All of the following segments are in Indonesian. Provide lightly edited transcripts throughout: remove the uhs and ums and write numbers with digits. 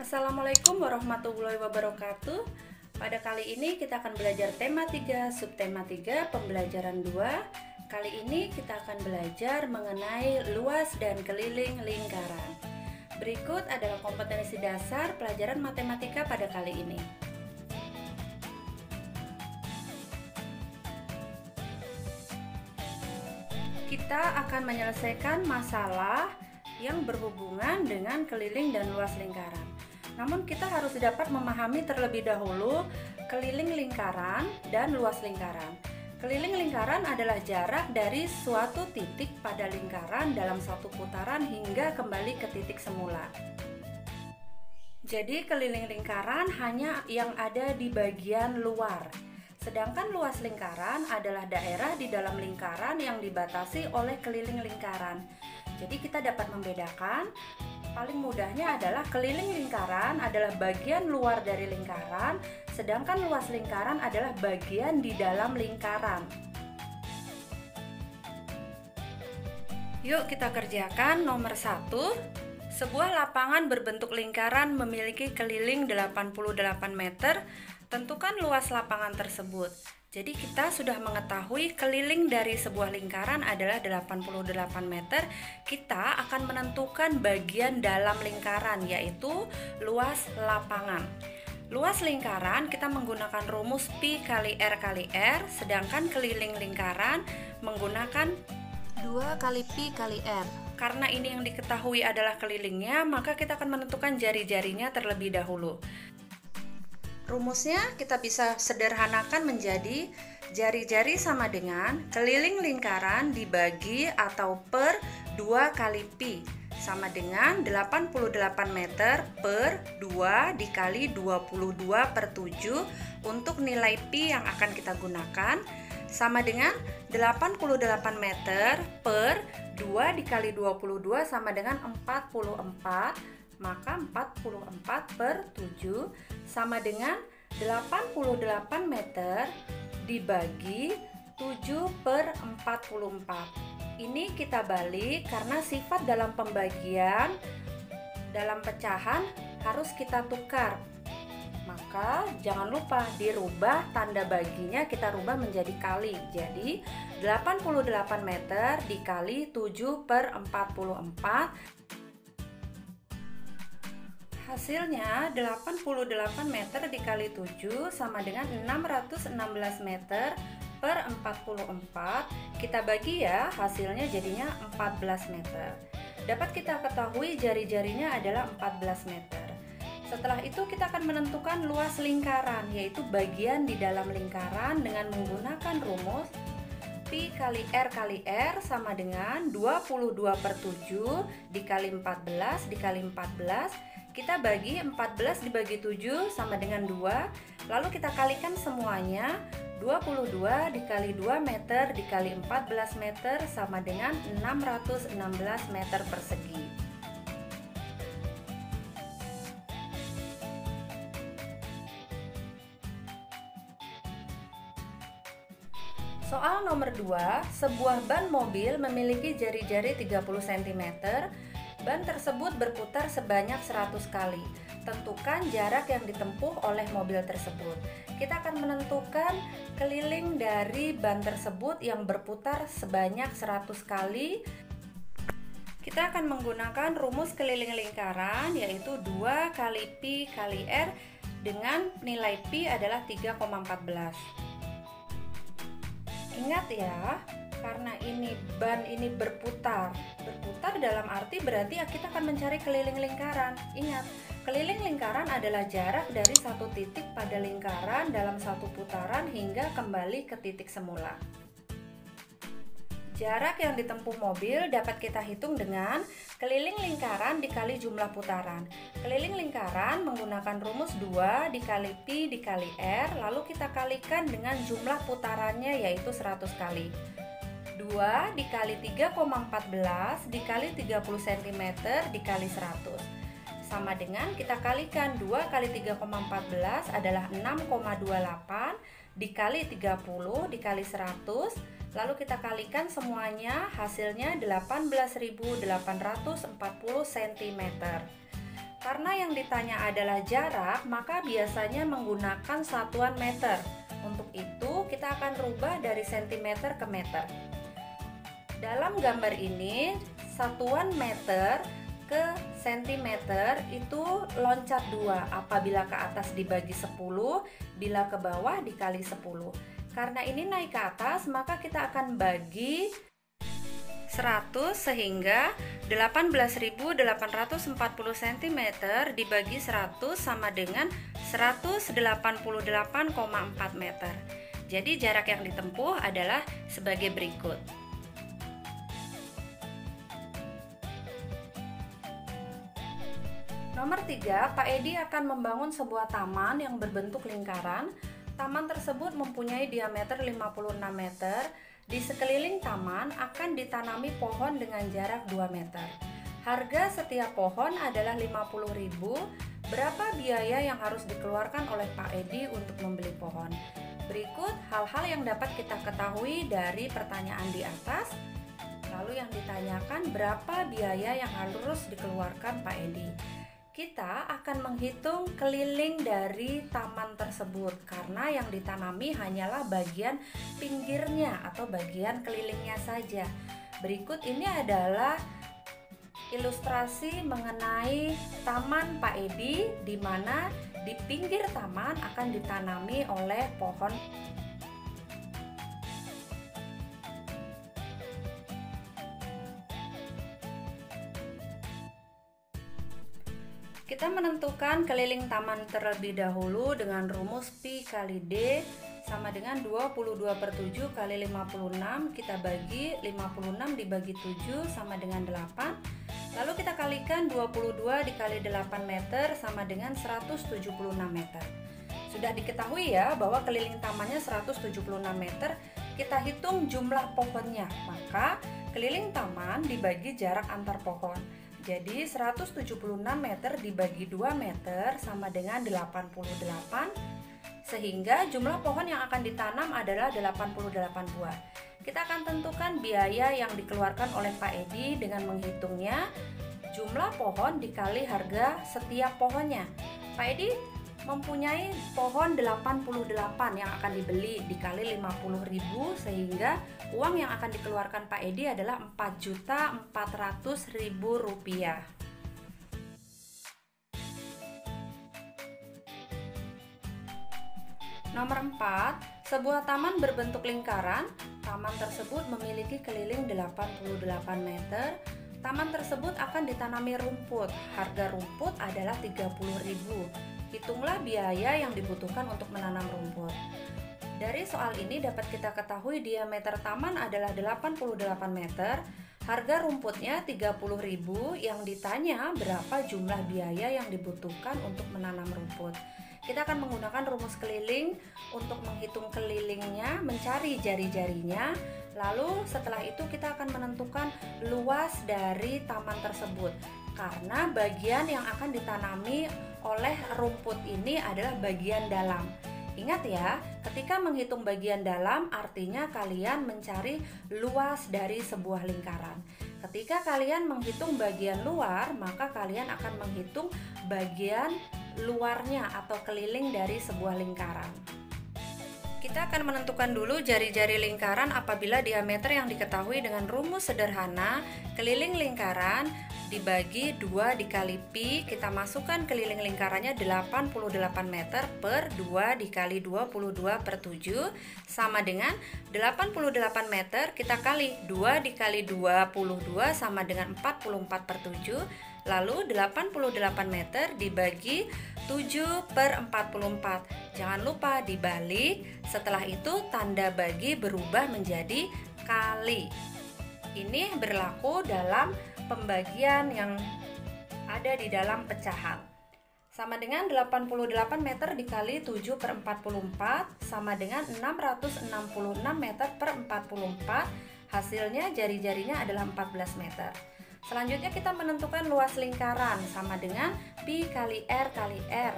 Assalamualaikum warahmatullahi wabarakatuh. Pada kali ini kita akan belajar tema 3, subtema 3, pembelajaran 2. Kali ini kita akan belajar mengenai luas dan keliling lingkaran. Berikut adalah kompetensi dasar pelajaran matematika pada kali ini. Kita akan menyelesaikan masalah yang berhubungan dengan keliling dan luas lingkaran. Namun kita harus dapat memahami terlebih dahulu keliling lingkaran dan luas lingkaran. Keliling lingkaran adalah jarak dari suatu titik pada lingkaran dalam satu putaran hingga kembali ke titik semula. Jadi keliling lingkaran hanya yang ada di bagian luar. Sedangkan luas lingkaran adalah daerah di dalam lingkaran yang dibatasi oleh keliling lingkaran. Jadi kita dapat membedakan, paling mudahnya adalah keliling lingkaran adalah bagian luar dari lingkaran, sedangkan luas lingkaran adalah bagian di dalam lingkaran. Yuk kita kerjakan nomor 1. Sebuah lapangan berbentuk lingkaran memiliki keliling 88 meter. Tentukan luas lapangan tersebut. Jadi kita sudah mengetahui keliling dari sebuah lingkaran adalah 88 meter. Kita akan menentukan bagian dalam lingkaran, yaitu luas lapangan. Luas lingkaran kita menggunakan rumus Pi kali R kali R, sedangkan keliling lingkaran menggunakan 2 kali Pi kali R. Karena ini yang diketahui adalah kelilingnya, maka kita akan menentukan jari-jarinya terlebih dahulu. Rumusnya kita bisa sederhanakan menjadi jari-jari sama dengan keliling lingkaran dibagi atau per 2 kali Pi sama dengan 88 meter per 2 dikali 22 per 7 untuk nilai Pi yang akan kita gunakan sama dengan 88 meter per 2 dikali 22 sama dengan 44. Maka 44 per 7 sama dengan 88 meter dibagi 7 per 44. Ini kita balik karena sifat dalam pembagian, dalam pecahan harus kita tukar. Maka jangan lupa dirubah tanda baginya, kita rubah menjadi kali. Jadi 88 meter dikali 7 per 44. Hasilnya 88 meter dikali 7 sama dengan 616 meter per 44. Kita bagi ya, hasilnya jadinya 14 meter. Dapat kita ketahui jari-jarinya adalah 14 meter. Setelah itu kita akan menentukan luas lingkaran, yaitu bagian di dalam lingkaran dengan menggunakan rumus Pi kali R sama dengan 22 per 7 dikali 14 dikali 14. Kita bagi 14 dibagi 7 sama dengan 2. Lalu kita kalikan semuanya. 22 dikali 2 meter dikali 14 meter sama dengan 616 meter persegi. Soal nomor 2, sebuah ban mobil memiliki jari-jari 30 cm. Ban tersebut berputar sebanyak 100 kali. Tentukan jarak yang ditempuh oleh mobil tersebut. Kita akan menentukan keliling dari ban tersebut yang berputar sebanyak 100 kali. Kita akan menggunakan rumus keliling lingkaran, yaitu 2 kali Pi kali R dengan nilai Pi adalah 3,14. Ingat ya, karena ini ban ini berputar dalam arti berarti kita akan mencari keliling lingkaran. Ingat, keliling lingkaran adalah jarak dari satu titik pada lingkaran dalam satu putaran hingga kembali ke titik semula. Jarak yang ditempuh mobil dapat kita hitung dengan keliling lingkaran dikali jumlah putaran. Keliling lingkaran menggunakan rumus 2 dikali Pi dikali R, lalu kita kalikan dengan jumlah putarannya yaitu 100 kali. 2 dikali 3,14 dikali 30 cm dikali 100 sama dengan kita kalikan 2 kali 3,14 adalah 6,28 dikali 30 dikali 100, lalu kita kalikan semuanya, hasilnya 18.840 cm. Karena yang ditanya adalah jarak, maka biasanya menggunakan satuan meter. Untuk itu, kita akan rubah dari sentimeter ke meter. Dalam gambar ini, satuan meter ke sentimeter itu loncat 2. Apabila ke atas dibagi 10, bila ke bawah dikali 10. Karena ini naik ke atas, maka kita akan bagi 100 sehingga 18.840 cm dibagi 100 sama dengan 188,4 meter. Jadi jarak yang ditempuh adalah sebagai berikut. Nomor 3, Pak Edi akan membangun sebuah taman yang berbentuk lingkaran. Taman tersebut mempunyai diameter 56 meter. Di sekeliling taman akan ditanami pohon dengan jarak 2 meter. Harga setiap pohon adalah 50.000. Berapa biaya yang harus dikeluarkan oleh Pak Edi untuk membeli pohon? Berikut hal-hal yang dapat kita ketahui dari pertanyaan di atas. Lalu yang ditanyakan berapa biaya yang harus dikeluarkan Pak Edi. Kita akan menghitung keliling dari taman tersebut karena yang ditanami hanyalah bagian pinggirnya atau bagian kelilingnya saja. Berikut ini adalah ilustrasi mengenai taman Pak Edi, di mana di pinggir taman akan ditanami oleh pohon. Kita menentukan keliling taman terlebih dahulu dengan rumus Pi kali D sama dengan 22/7 kali 56. Kita bagi 56 dibagi 7 sama dengan 8. Lalu kita kalikan 22 dikali 8 meter sama dengan 176 meter. Sudah diketahui ya bahwa keliling tamannya 176 meter. Kita hitung jumlah pohonnya, maka keliling taman dibagi jarak antar pohon. Jadi 176 meter dibagi 2 meter sama dengan 88, sehingga jumlah pohon yang akan ditanam adalah 88 buah. Kita akan tentukan biaya yang dikeluarkan oleh Pak Edi dengan menghitungnya jumlah pohon dikali harga setiap pohonnya. Pak Edi mempunyai pohon 88 yang akan dibeli dikali 50.000, sehingga uang yang akan dikeluarkan Pak Edi adalah Rp4.400.000. Nomor 4, sebuah taman berbentuk lingkaran. Taman tersebut memiliki keliling 88 meter. Taman tersebut akan ditanami rumput. Harga rumput adalah Rp30.000. Hitunglah biaya yang dibutuhkan untuk menanam rumput. Dari soal ini dapat kita ketahui diameter taman adalah 88 meter. Harga rumputnya Rp30.000. Yang ditanya berapa jumlah biaya yang dibutuhkan untuk menanam rumput. Kita akan menggunakan rumus keliling untuk menghitung kelilingnya, mencari jari-jarinya. Lalu setelah itu kita akan menentukan luas dari taman tersebut. Karena bagian yang akan ditanami oleh rumput ini adalah bagian dalam. Ingat ya, ketika menghitung bagian dalam artinya kalian mencari luas dari sebuah lingkaran. Ketika kalian menghitung bagian luar, maka kalian akan menghitung bagian luarnya atau keliling dari sebuah lingkaran. Kita akan menentukan dulu jari-jari lingkaran apabila diameter yang diketahui dengan rumus sederhana. Keliling lingkaran dibagi 2 dikali pi, kita masukkan keliling lingkarannya 88 meter per 2 dikali 22/7 sama dengan 88 meter, kita kali 2 dikali 22 sama dengan 44/7. Lalu 88 meter dibagi 7/44. Jangan lupa dibalik. Setelah itu tanda bagi berubah menjadi kali. Ini berlaku dalam pembagian yang ada di dalam pecahan. Sama dengan 88 meter dikali 7/44 sama dengan 666 meter per 44. Hasilnya jari-jarinya adalah 14 meter. Selanjutnya kita menentukan luas lingkaran sama dengan pi kali r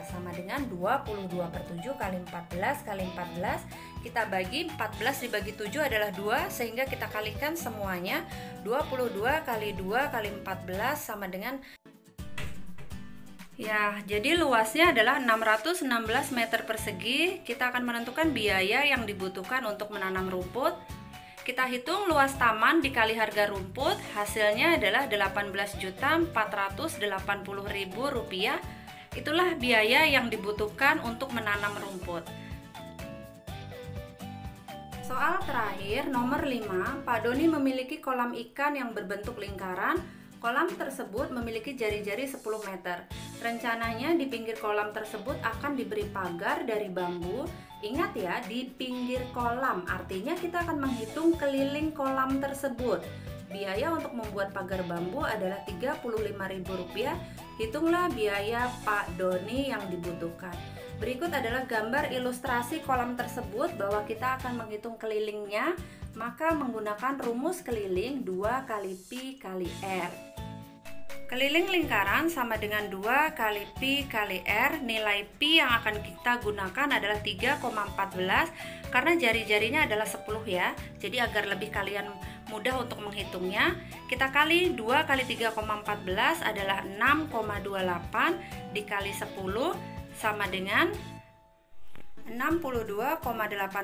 sama dengan 22/7 kali 14 kali 14. Kita bagi 14 dibagi 7 adalah 2, sehingga kita kalikan semuanya. 22 kali 2 kali 14 sama dengan. Ya, jadi luasnya adalah 616 meter persegi. Kita akan menentukan biaya yang dibutuhkan untuk menanam rumput. Kita hitung luas taman dikali harga rumput, hasilnya adalah Rp18.480.000. Itulah biaya yang dibutuhkan untuk menanam rumput. Soal terakhir, nomor 5, Pak Doni memiliki kolam ikan yang berbentuk lingkaran. Kolam tersebut memiliki jari-jari 10 meter. Rencananya di pinggir kolam tersebut akan diberi pagar dari bambu. Ingat ya, di pinggir kolam, artinya kita akan menghitung keliling kolam tersebut. Biaya untuk membuat pagar bambu adalah Rp35.000. Hitunglah biaya Pak Doni yang dibutuhkan. Berikut adalah gambar ilustrasi kolam tersebut bahwa kita akan menghitung kelilingnya. Maka menggunakan rumus keliling 2 kali Pi kali R. Keliling lingkaran sama dengan 2 kali Pi kali R. Nilai Pi yang akan kita gunakan adalah 3,14 karena jari-jarinya adalah 10 ya. Jadi agar lebih kalian mudah untuk menghitungnya, kita kali 2 kali 3,14 adalah 6,28 dikali 10 sama dengan 62,8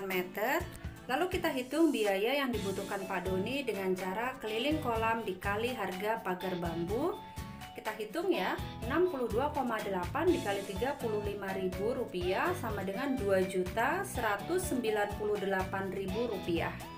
meter. Lalu kita hitung biaya yang dibutuhkan Pak Doni dengan cara keliling kolam dikali harga pagar bambu. Kita hitung ya, 62,8 dikali Rp35.000 sama dengan Rp2.198.000.